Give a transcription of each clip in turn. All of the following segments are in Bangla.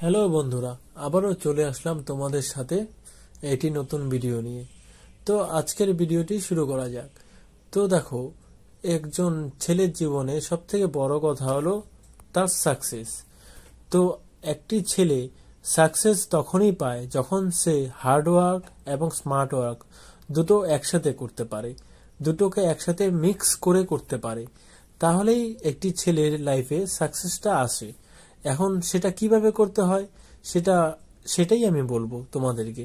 হ্যালো বন্ধুরা, আবারও চলে আসলাম তোমাদের সাথে একটি নতুন ভিডিও নিয়ে। তো আজকের ভিডিওটি শুরু করা যাক। তো দেখো, একজন ছেলের জীবনে সবথেকে বড় কথা হলো তার সাকসেস। তো একটি ছেলে সাকসেস তখনই পায় যখন সে হার্ড ওয়ার্ক এবং স্মার্ট ওয়ার্ক দুটো একসাথে করতে পারে, দুটোকে একসাথে মিক্স করে করতে পারে। তাহলেই একটি ছেলের লাইফে সাকসেসটা আসে। এখন সেটা কিভাবে করতে হয় সেটাই আমি বলবো তোমাদেরকে।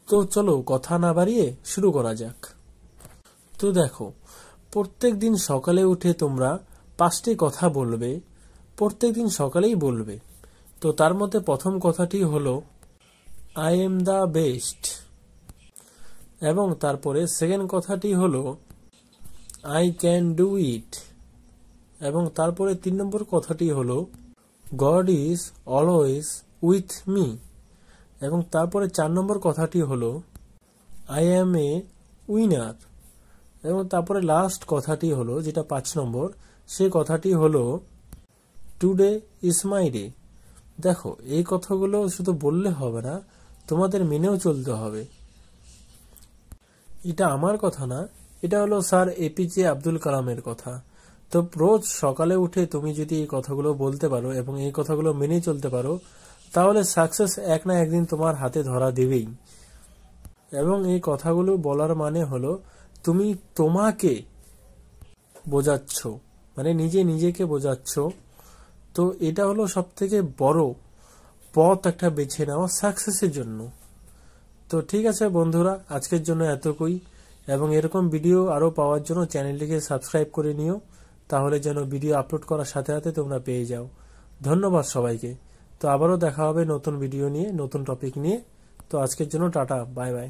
তো চলো কথা না বাড়িয়ে শুরু করা যাক। তো দেখো, প্রত্যেক দিন সকালে উঠে তোমরা 5টি কথা বলবে, প্রত্যেক দিন সকালেই বলবে। তো তার মধ্যে প্রথম কথাটি হলো আই এম দ্য বেস্ট, এবং তারপরে সেকেন্ড কথাটি হলো আই ক্যান ডু ইট, এবং তারপরে 3 নম্বর কথাটি হলো god is always with me, এবং তারপরে 4 নম্বর কথাটি হলো আই অ্যাম এ উইনার, এবং তারপরে লাস্ট কথাটি হলো যেটা 5 নম্বর, সেই কথাটি হলো টুডে ইজ মাই ডে। দেখো, এই কথাগুলো শুধু বললে হবে না, তোমাদের মেনেও চলতে হবে। এটা আমার কথা না, এটা হলো স্যার এপিজে আব্দুল কালামের কথা। তো রোজ সকালে উঠে তুমি যদি এই কথাগুলো বলতে পারো এবং এই কথাগুলো মেনে চলতে পারো, তাহলে সাকসেস এক না একদিন তোমার হাতে ধরা দেবেই। এবং এই কথাগুলো বলার মানে হলো তুমি তোমাকে বোঝাচ্ছ, মানে নিজেকে বোঝাচ্ছ। তো এটা হলো সব থেকে বড় পথ একটা বেছে নেওয়া সাকসেসের জন্য। তো ঠিক আছে বন্ধুরা, আজকের জন্য এতটুকুই, এবং এরকম ভিডিও আরো পাওয়ার জন্য চ্যানেলটিকে সাবস্ক্রাইব করে নিও, তাহলে যেন ভিডিও আপলোড করার সাথে সাথে তোমরা পেয়ে যাও। ধন্যবাদ সবাইকে। তো আবারও দেখা হবে নতুন ভিডিও নিয়ে, নতুন টপিক নিয়ে। তো আজকের জন্য টাটা, বাই বাই।